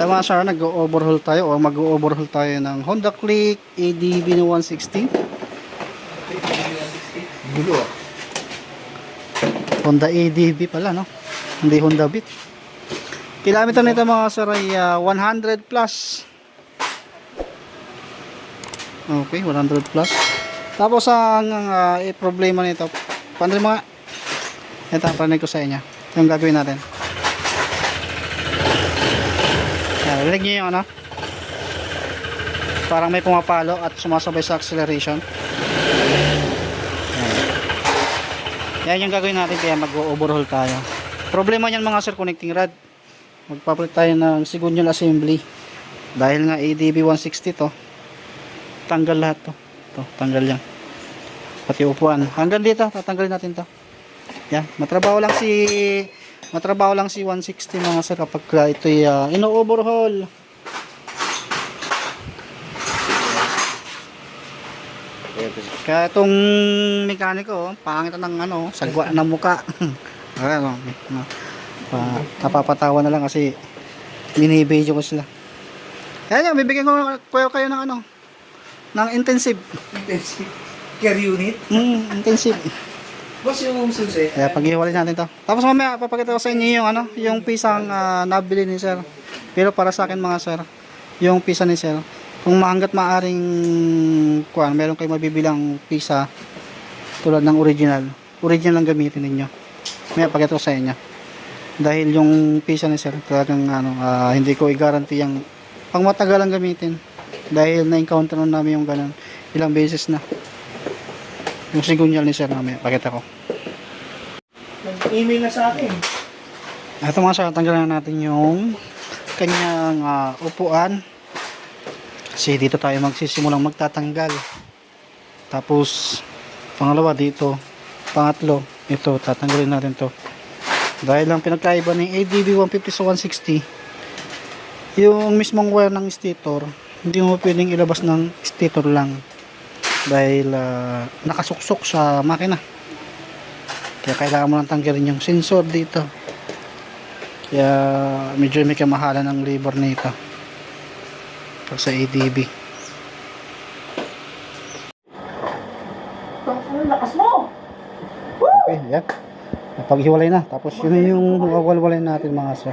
Ito mga sir, nag-overhaul tayo o mag-overhaul tayo ng Honda Click ADB 160. Gulo ah. Honda ADB pala, no? Hindi Honda Beat. Kilometer nito mga sir ay 100 plus. Okay, 100 plus. Tapos ang problema nito, paano mga ito, panig ko sa inyo yung gagawin natin. Rinig nyo yung ano, parang may pumapalo at sumasabay sa acceleration. Yan yung gagawin natin, kaya mag-overhaul tayo. Problema nyan mga sir, connecting rod. Magpapalit tayo ng signal assembly dahil nga ADB 160 to, tanggal lahat to. Ito, tanggal yan, pati upuan hanggang dito, tatanggalin natin to. Yan, matrabaho lang si 160 mga sir kapag ito ino-overhaul. Kaya itong mekaniko, pangit ng ano, sagwa ng muka. Ano, napapatawa na lang kasi binibidyo ko sila. Kaya bibigyan ko kayo ng ano, ng intensive Care unit. intensive. Boss, yung susi. Kaya paghiwalay natin to. Tapos mamaya papakita ko sa inyo yung ano, yung pisang nabili ni sir. Pero para sa akin mga sir, yung pisa ni sir, kung hangga't maaring kuan, meron kayo mabibilang pisa tulad ng original lang gamitin ninyo. Mamaya pakita ko sa inyo. Dahil yung pisa ni sir, talagang ano, hindi ko i-guarantee yung pang matagalang gamitin. Dahil na-encounter namin yung ganun ilang beses na. Yung signal ni sir namin, pakita ko. Nag-email na sa akin. Ito mga sir, tanggalan natin yung kanyang upuan. Kasi dito tayo magsisimulang magtatanggal. Tapos, pangalawa dito. Pangatlo, ito, tatanggalin natin to. Dahil lang pinagkaiba ng ADB 150 sa 160, yung mismong wire ng stator, hindi mo pwedeng ilabas ng stator lang. Dahil nakasuksok sa makina, kaya kailangan mo lang tanggalin yung sensor dito. Kaya medyo may kamahalan ng labor nito pag sa ADB. Ang lakas mo! Okay, yan, napaghiwalay na. Tapos yun yung wawalwalay natin mga sir.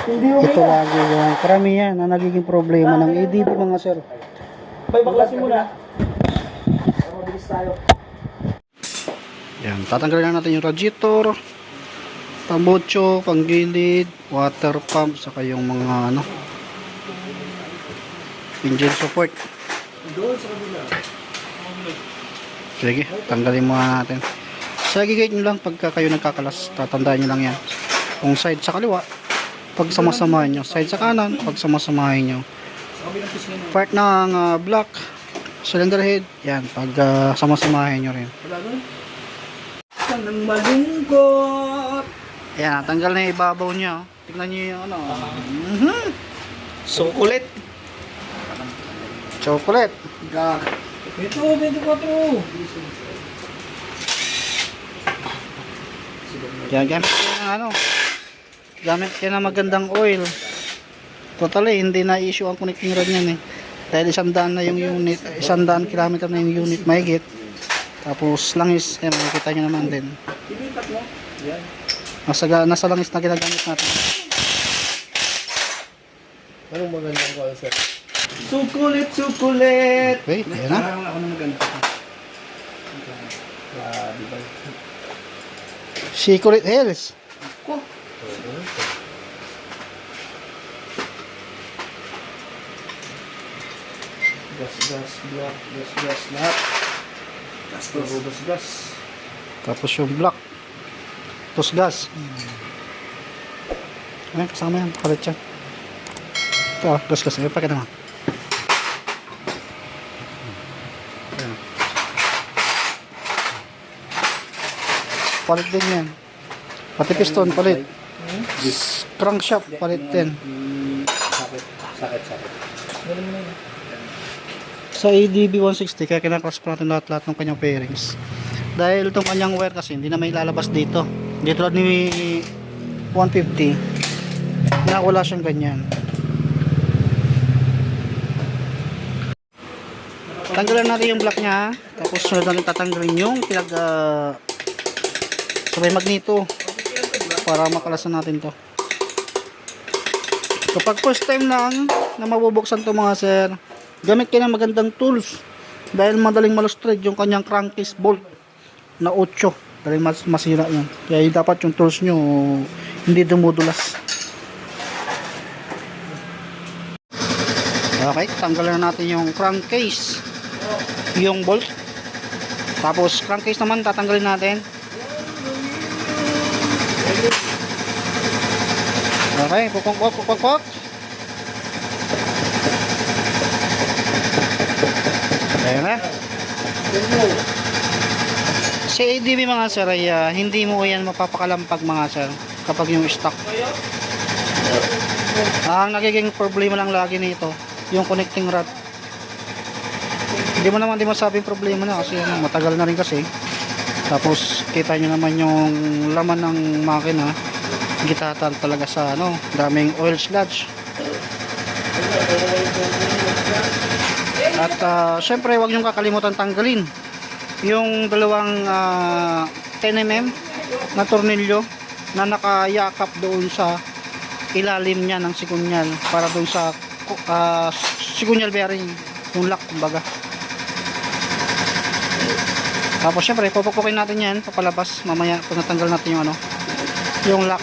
Ito lagi yung karamihan na nagiging problema ng ADB mga sir. Bay, baklasin mo na. Mabilis tayo. Yan, tatanggalin na natin yung radiator, tambocho, panggilid, water pump, saka yung mga ano, engine support. Sige, tanggalin muna natin. Sagigate nyo lang pagka kayo nagkakalas, tatandaan nyo lang yan. Kung side sa kaliwa, pag samasamahin nyo, side sa kanan, pag samasamahin nyo. Part ng block, cylinder head, yan, pag samasamahin nyo rin. Nang malungkot. Yan, tanggal na yung ibabaw nyo. Tignan nyo yung ano. Sukulit. Chocolate. Ito, 24. Yan, gamit kayo ng ano. Gamit kayo ng magandang oil. Totally, hindi na issue ang connecting rod niyan eh. Dahil 100 na yung unit, 100 kilometer na yung unit mahigit. Tapos langis, yan, makikita nyo naman din. Nasa langis na ginagamit natin. Anong magandang ko, sir? Sukulit, sukulit! Okay, yan na. Parang ako na maganda. Diba? Secret Hills. Ko. Gas, block, gas, lahat. Gas. Tapos yung block. Tapos gas. Ayan, kasama yan. Palit yan. Ito, gas. Ayan, pakita naman. Ayan. Palit din yan. Pati piston, palit. Crankshaft, palit din. Sakit. Sa ADB 160, kaya kinakross pa natin lahat ng kanyang pairings. Dahil itong kanyang wire kasi hindi na may lalabas dito. Dito lang ni 150. na wala siyang ganyan. Tanggalan natin yung block niya, tapos sunod natin tatanggalin yung sabay magnito para makalasan natin to. Kapag first time lang na mabubuksan to mga sir, gamit kayo ng magandang tools dahil madaling malustrade yung kanyang crankcase bolt na 8, dahil masira yan. Kaya dapat yung tools nyo hindi dumudulas. Okay, tanggalan na natin yung crankcase, yung bolt, tapos crankcase naman tatanggalin natin. Okay, pukok. Ayan na. Si ADB mga sir ay hindi mo yan mapapakalampag mga sir kapag yung stock. Ang nagiging problema lang lagi nito yung connecting rod. Hindi mo naman masabing problema na kasi matagal na rin kasi. Tapos kita nyo naman yung laman ng makina, gitatal talaga sa daming oil sludge. At syempre wag nyo kakalimutan tanggalin yung dalawang 10mm na tornilyo na nakayakap doon sa ilalim niya ng sigunyal para doon sa sigunyal bearing, yung lock kumbaga. Tapos syempre pupukukin natin yan papalabas mamaya pag natanggal natin yung lock.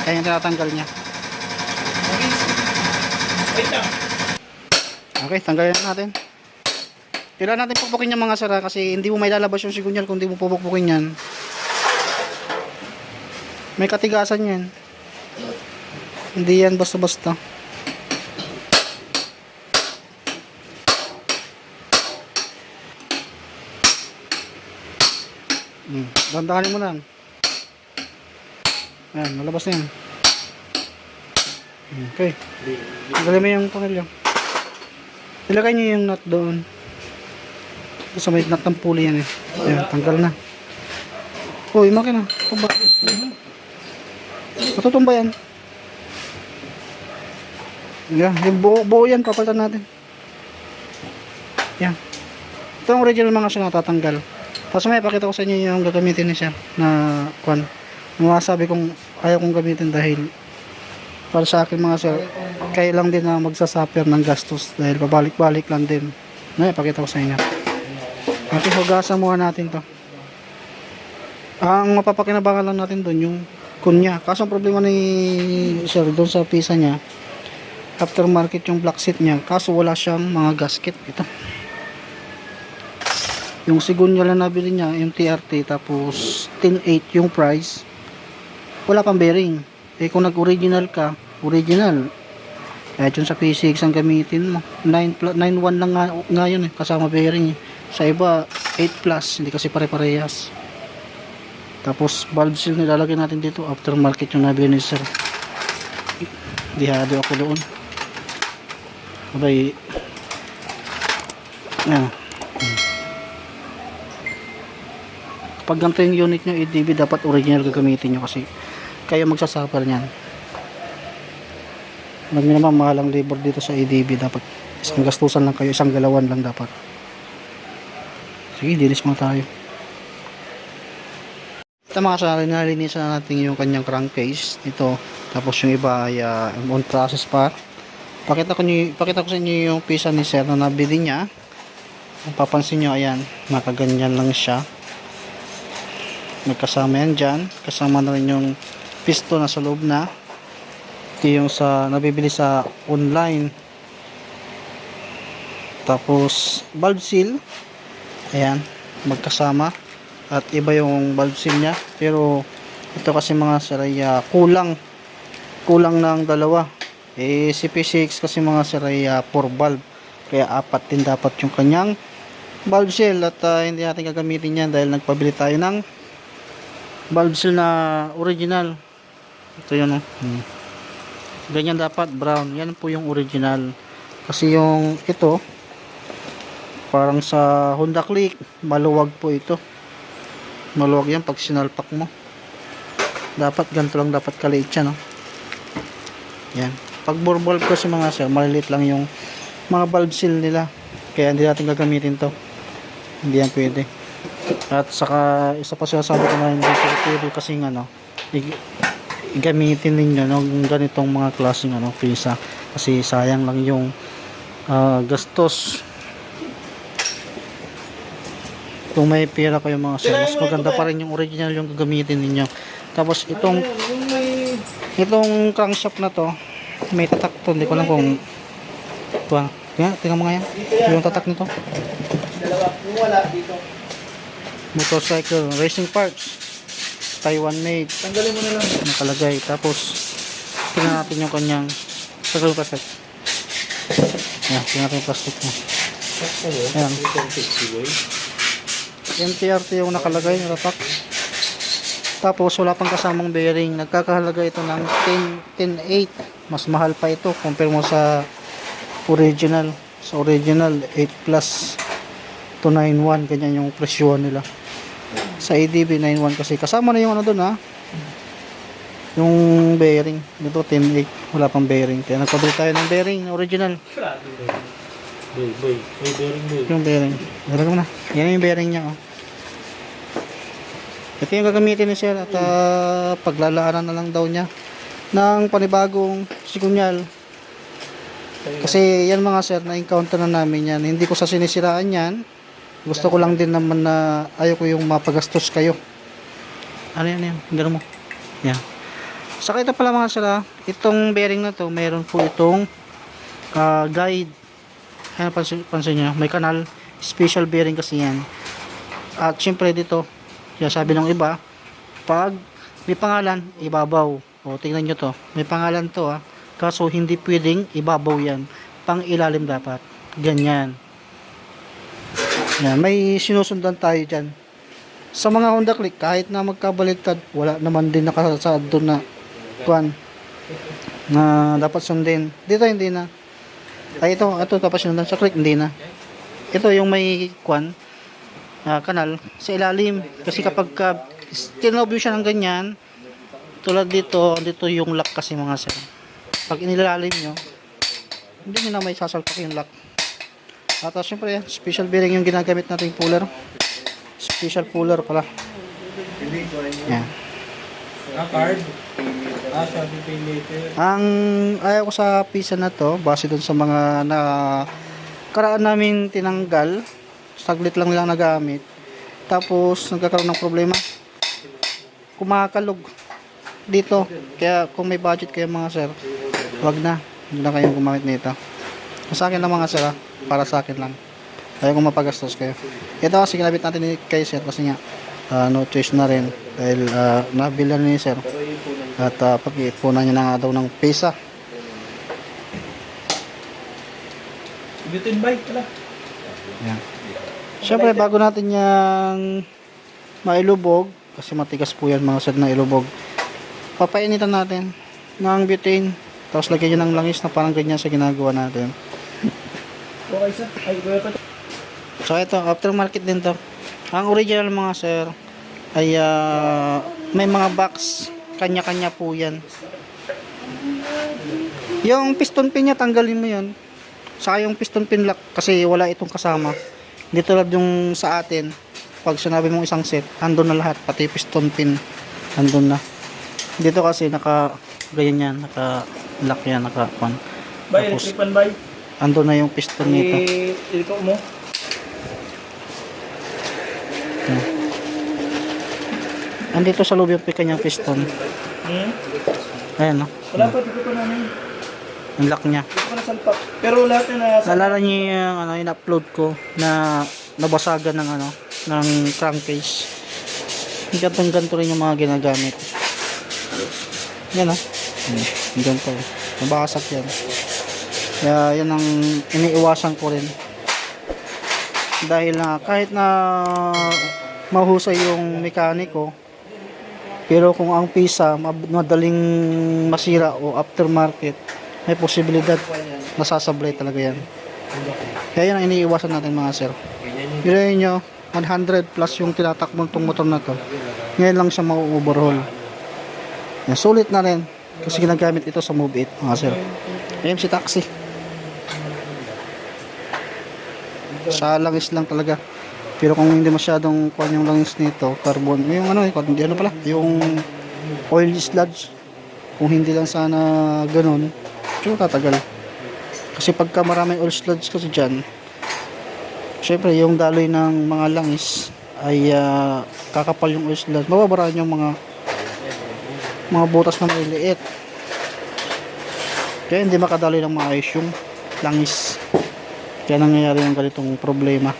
Kaya yung tinatanggal niya. Okay, tanggalin natin. Kailangan natin pupukin yung mga sara kasi hindi mo may lalabas yung sigunyal kung hindi mo pupukin yan. May katigasan yan. Hindi yan basta-basta. Dandahanin mo lang. Ayan, malabas na yan. Okay. Tanggalin mo yung pangalyo. Ilagay nyo yung nut doon. Sa may nut ng pulley yan eh. Ayan, tanggal na. Uy, makina. Tumba. Matutumba yan. Yan, yung buo yan, papalitan natin. Yan. Ito ang original mga siya natatanggal. Tapos may pakita ko sa inyo yung gagamitin niya na kwan. Masasabi kong ayaw kong gamitin dahil para sa akin mga sir, kaya lang din na magsasuffer ng gastos dahil pabalik-balik lang din. May pakita ko sa inyo. Okay, hugasan muna natin to. Ang mapapakinabangan lang natin doon yung kunya. Kaso ang problema ni sir doon sa pisa niya, aftermarket yung black seat niya. Kaso wala siyang mga gasket. Ito. Yung sigunyal na nabili niya, yung TRT, tapos 10.8 yung price, wala pang bearing. Eh kung nag-original ka, original. Kahit yung sa P6 ang gamitin mo. 9.1 lang nga yun eh, kasama bearing eh. Sa iba, 8 plus, hindi kasi pare-parehas. Tapos valve seal nilalagay natin dito, aftermarket yung nabili ni sir. Dihado ako doon. Abay, yan. Pag ganito yung unit nyo ADB, dapat original gagamitin nyo kasi kayo magsasuffer nyan. Alam nyo naman mahalang labor dito sa ADB, dapat isang gastusan lang kayo, isang galawan lang dapat. Sige, dilis mo tayo. Ito mga kasari, nalinisan na natin yung kanyang crankcase ito, tapos yung iba ay on process pa. Pakita ko sa inyo yung pisa ni sir na nabili niya. Papansin nyo, ayan, nakaganyan lang siya. Magkasama yan dyan, kasama na rin yung piston na sa loob na. Ito yung sa nabibili sa online. Tapos valve seal, ayan, magkasama. At iba yung valve seal nya, pero ito kasi mga saraya kulang ng dalawa. Eh si P6 kasi mga saraya 4 valve, kaya 4 din dapat yung kanyang valve seal. At hindi natin gagamitin yan dahil nagpabili tayo ng valve seal na original. Ito yun ganyan dapat, brown. Yan po yung original. Kasi yung ito parang sa Honda Click, maluwag po ito. Maluwag yan pag sinalpak mo. Dapat ganito lang dapat kaliit siya, no? Yan. Pag bore valve kasi mga sir, malilit lang yung mga valve seal nila. Kaya hindi natin gagamitin to. Hindi yan pwede. At saka isa pa sinasabi ko na hindi pwede kasi ano, gamitin ninyo ng ganitong mga klaseng ano, pisa. Kasi sayang lang yung gastos. Kung may pera kayo mga sir, mas maganda pa rin yung original yung gagamitin ninyo. Tapos itong crankshaft na to, may tatak to, hindi ko alam kung ito, tingnan mo nga yan, yung tatak nito. Dalawa. Yung wala dito. Motorcycle racing parts, Taiwan made, Tanggalin mo na lang. nakalagay. Tapos tingnan natin yung kanyang tagal plastic. Yan, tingnan natin yung plastic niya. Ayan, MTRT yung nakalagay, natatak. Tapos wala pang kasamang bearing. Nagkakahalaga ito ng 10.8. Mas mahal pa ito compare mo sa original. Sa original 8 plus to 9.1, ganyan yung presyo nila. Sa ADB 9.1 kasi kasama na yung ano doon, ha, yung bearing. Dito 10.8, wala pang bearing. Kaya nagpabili tayo ng bearing original. Boy. May bearing boy. Yung bearing, meron mo na. Yan yung bearing niya, oh. Ito yung gagamitin ni sir at paglalaanan na lang daw niya ng panibagong sikunyal. Kasi yan mga sir, na-encounter na namin yan. Hindi ko sa sinisiraan yan. Gusto ko lang din naman na ayaw ko yung mapagastos kayo. Ano yan? Gano'n mo. Yan. Saka ito pala mga sir, itong bearing na to, mayroon po itong guide. Ayan, pansin nyo, may kanal. Special bearing kasi yan. At syempre dito, kaya sabi ng iba, pag may pangalan, ibabaw. O, tingnan nyo to. May pangalan to, kaso hindi pwedeng ibabaw yan. Pang ilalim dapat. Ganyan. Yan, may sinusundan tayo dyan. Sa mga Honda Click, kahit na magkabaligtad, wala naman din nakasaad doon na kuan na dapat sundin. Dito hindi na. Ay, ito dapat sundan sa Click, hindi na. Ito yung may kuan, kanal sa ilalim. Kasi kapag tinob siya ng ganyan, tulad dito yung lock kasi mga sir. Pag inilalim nyo, hindi nyo na may sasalpak yung lock. At syempre, special bearing yung ginagamit nating puller. Special puller pala. Yan. Card. Sabi pay later. Ang ayaw ko sa pisa na to, base dun sa mga karaan namin tinanggal, saglit lang nilang nagamit. Tapos nagkakaroon ng problema. Kumakalog dito. Kaya kung may budget kayo mga sir, wag na. Hindi na kayong gumamit nito. Sa akin lang mga sir, para sa akin lang. Ayaw kong mapagastos kayo. Ito kasi ginamit natin ni kay sir kasi nga no choice na rin dahil nabilan ni sir. At pag-iipunan niya na nga daw ng pesa. Bitin bike pala. Yan. Siyempre, bago natin yang mailubog, kasi matigas po yan mga sir na ilubog, papainitan natin ng butane. Tapos lagyan nyo ng langis na parang ganyan sa ginagawa natin. Okay sir. Ay, kuya pa. So ito, aftermarket din to. Ang original mga sir ay may mga box. Kanya-kanya po yan. Yung piston pin niya, tanggalin mo yun. Saka yung piston pin lock, kasi wala itong kasama. Hindi tulad yung sa atin, pag sinabi mong isang set, andun na lahat, pati piston pin, andun na. Dito kasi ganyan yan, naka-lock yan, naka-pan. Bay, electric pan bay. Andun na yung piston nito. Ito mo. Yan. Andito sa loob yung kanyang piston. Ayan, no? Wala pa, dito pa namin. Yung lock niya. Dito pa nasalpak. Pero lahat na nasa... Nalala niyo yung in-upload ko na nabasagan ng ng crankcase. Ganto rin yung mga ginagamit. Yan, no? Ganito. Nabasag yan. Kaya yan ang iniiwasan ko rin. Dahil kahit na mahusay yung mekaniko, pero kung ang pisa madaling masira o aftermarket, may posibilidad nasasablay talaga yan. Kaya yan ang iniiwasan natin mga sir. Bilhin nyo 100 plus yung tinatakbong tong motor na to, ngayon lang siya mau-overhaul. Yan, sulit na rin. Kasi ginagamit ito sa Move It, mga sir. AMC Taxi. Sa langis lang talaga. Pero kung hindi masyadong kuhan yung langis nito, carbon, yung ano, hindi ano pala, yung oil sludge. Kung hindi lang sana ganun, so tatagal. Kasi pagka maraming oil sludge kasi dyan, syempre yung daloy ng mga langis ay kakapal yung oil sludge. Mababaraan yung mga butas na maliliit. Kaya hindi makadaloy ng maayos yung langis. Kaya nangyayari yung ganitong problema.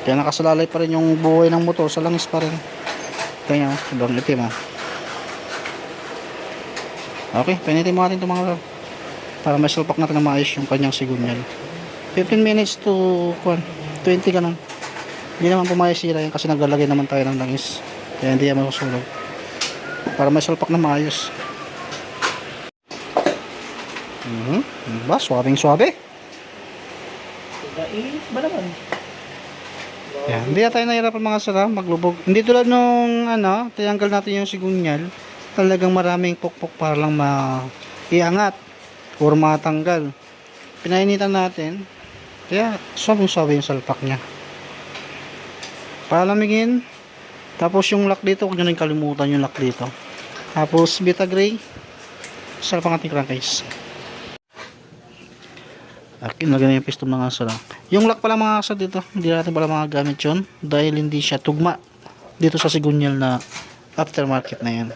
Kaya nakasalalay pa rin yung buhay ng motor sa langis pa rin. Kaya sobrang itim ha. Okay, pinitin mo natin ito mga para may sulpak natin na maayos yung kanyang sigunyal. 15 minutes to 20 ganun. Hindi naman pumayasira yan kasi naglalagay naman tayo ng langis. Kaya hindi yan masusunog. Para may sulpak na maayos. Ba, swabing swabe. Naiinit ba naman? Yan, hindi na tayo nahirapan mga sara maglubog. Hindi tulad nung tinanggal natin yung sigunyal. Talagang maraming pukpok para lang maiangat or matanggal. Pinainitan natin. Kaya swabing-swabe yung salpak niya. Palamigin. Tapos yung lock dito, huwag nyo nang kalimutan yung lock dito. Tapos Vita Gray. Salpak ating crankcase. Akin na ganyan yung piston mga sara. Yung lock pala mga sara dito, hindi natin pala mga gamit yun. Dahil hindi siya tugma dito sa sigunyal na aftermarket na yan.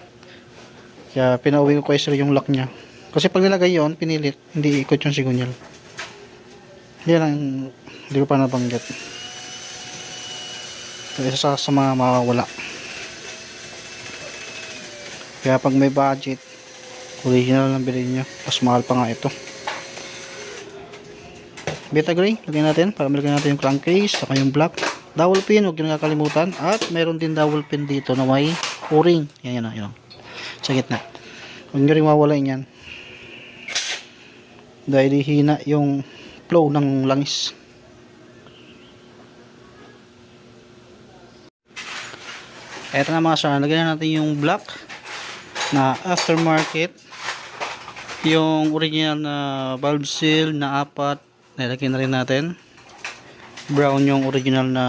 Kaya pinauwi ko kay sir yung lock niya. Kasi pag nilagay yon, pinilit, hindi ikot yung sigunyal. Yan lang, hindi ko pa nabanggit. Kaya isa sa mga mawawala. Kaya pag may budget, original lang bilhin nyo. Mas mahal pa nga ito. Vita Gray, lagyan natin para malagyan natin yung crankcase, saka yung block. Dowel pin, huwag nyo nakakalimutan. At meron din dowel pin dito na may o-ring. Yan. Sa gitna. Huwag nyo rin mawalain yan. Dahil hihina yung flow ng langis. Eto na mga sir, lagyan natin yung block na aftermarket. Yung original na valve seal na 4, nilagyan na rin natin. Brown yung original na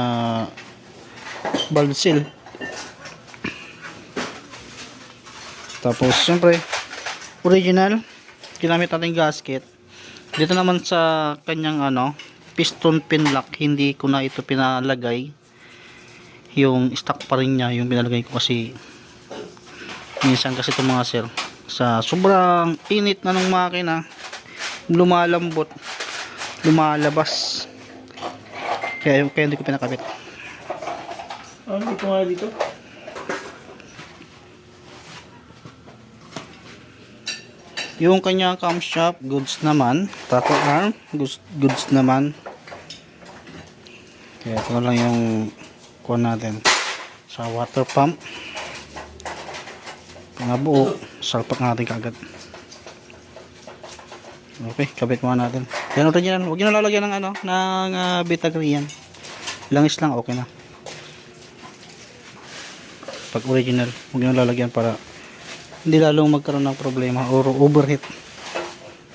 valve seal. Tapos syempre original ginamit natin gasket. Dito naman sa kanyang piston pin lock, hindi ko na ito pinalagay. Yung stock pa rin niya yung pinalagay ko kasi minsan kasi itong mga sir sa sobrang init na ng makina lumalambot, lumalabas. Kaya hindi ko pinakabit. Dito nga dito. Yung kanyang camshaft, goods naman. Taco arm, goods naman. Kaya ito na lang yung kuha natin. Sa water pump. Pinabuo, salpak natin kagad. Okay, kabit muna natin. Yan original. Huwag nyo nalalagyan ng Vita Gray yan. Langis lang, okay na. Pag original, huwag nyo nalalagyan para hindi lalong magkaroon ng problema or overheat.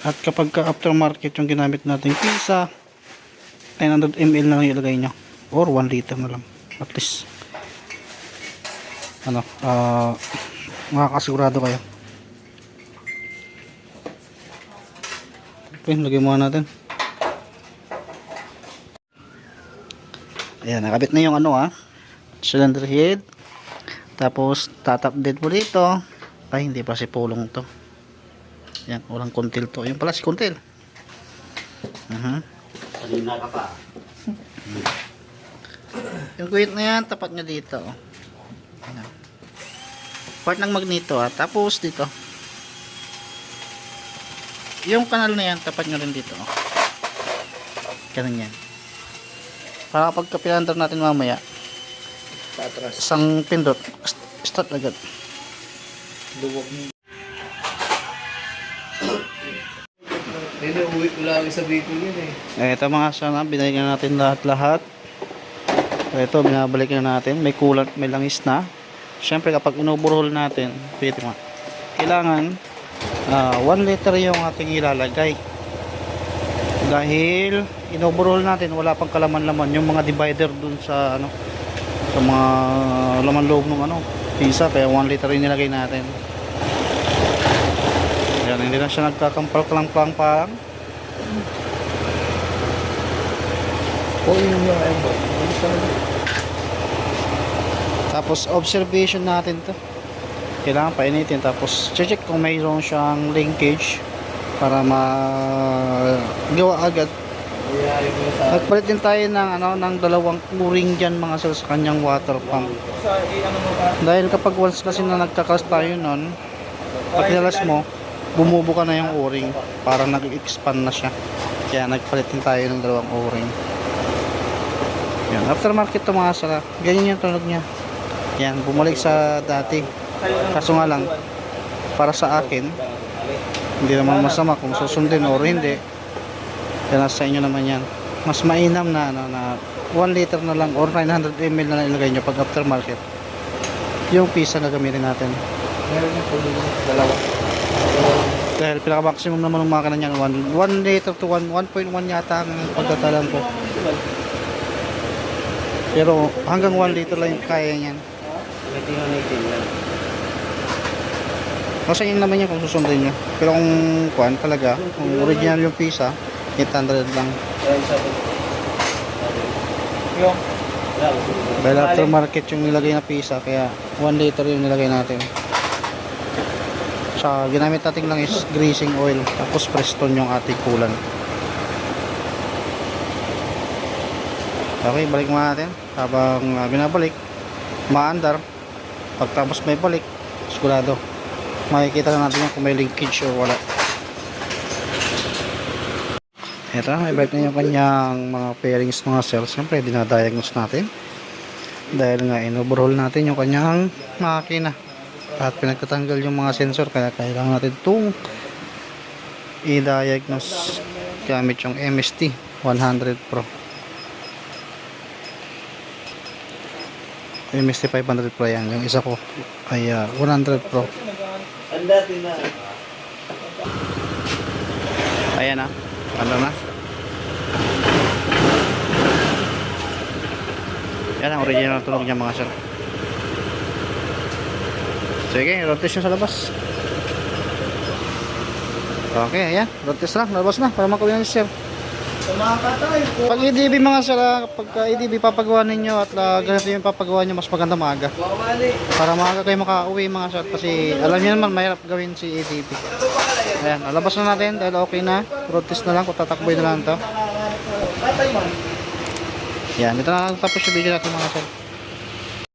At kapag aftermarket yung ginamit natin pisa, 900 ml na lang ilagay nyo or 1 liter na lang at least makakasigurado kayo. Okay, lagay muna natin. Ayan, nakabit na yung cylinder head. Tapos tatap dead mo dito. Ay, hindi pa si pulong to. Yan, walang kontil to. Yung pala si kontil. Kanina ka pa. Yung kuwit na yan, tapat nyo dito. Ayan. Part ng magneto tapos dito. Yung kanal na yan, tapat nyo rin dito. Ganun yan. Para kapag pinandar natin mamaya, isang pindot, start agad. Luwag mo. Hindi, uwi ko lang sa Bicol yun Ito mga sana, binalikan natin lahat-lahat. Ito, binabalik na natin. May coolant, may langis na. Siyempre, kapag inuburhol natin, pwede mo. kailangan 1 liter yung ating ilalagay. Dahil inoverhaul natin, wala pang kalaman-laman yung mga divider dun sa ano, sa mga laman loob ng ano, pisa, kaya 1 liter yung nilagay natin. Yan, hindi na siya nagkakampal-klang-plang. Tapos observation natin to, kailangan painitin, tapos check kung mayroon siyang linkage para magawa agad. Nagpalit din tayo ng ano, ng dalawang o-ring dyan mga sir sa kanyang water pump, dahil kapag once kasi na nagkakas tayo nun, pag nilas mo, bumubuka na yung o-ring, para nag-expand na siya, kaya nagpalit din tayo ng dalawang o-ring. Yan, aftermarket to mga sir, ganyan yung tunog nya. Yan, bumalik sa dati, kaso nga lang para sa akin hindi naman masama kung susundin or hindi, yan nasa inyo naman yan. Mas mainam na, na 1 liter na lang or 900 ml na lang ilagay nyo pag aftermarket yung pisa na gamitin natin, dahil pinaka maximum naman ng makina nyan 1 liter to 1.1 yata ang pagkatalan ko, pero hanggang 1 liter lang yung kaya nyan. Kasi yun naman yan kung susundin nyo. Pero kung kuhan talaga, kung original yung pisa, 800 lang. Dahil aftermarket yung nilagay na pisa, kaya 1 liter yung nilagay natin. Sa ginamit natin lang is greasing oil, tapos Preston yung ating kulan. Okay, balik muna natin. Habang binabalik, maandar. Pagtapos may balik, sigurado makikita na natin kung may linkage o wala. Ito, may balik na yung kanyang mga pairings mga cells. Siyempre dinadiagnose natin, dahil nga inoverhaul natin yung kanyang makina at pinagtatanggal yung mga sensor, kaya kailangan natin itong i-diagnose gamit yung MST 100 Pro. MST 500 Pro yan. Yung isa ko ay 100 Pro. Ayan na. Ano na? Yan ang original tunog niya mga sir. Sige, rotation sa labas. Okay, ayan. Rotation lang. Labas na. Para makawin na sir. Pag EDB mga sir, pag EDB papagawa ninyo at ganito yung papagawa nyo, mas maganda maaga. Para maaga kayo makauwi mga sir, kasi alam niyo naman mahirap gawin si EDB. Ayan, alabas na natin dahil okay na. Road test na lang, kung tatakboy na lang ito. Yan, ito na tapos yung video natin mga sir.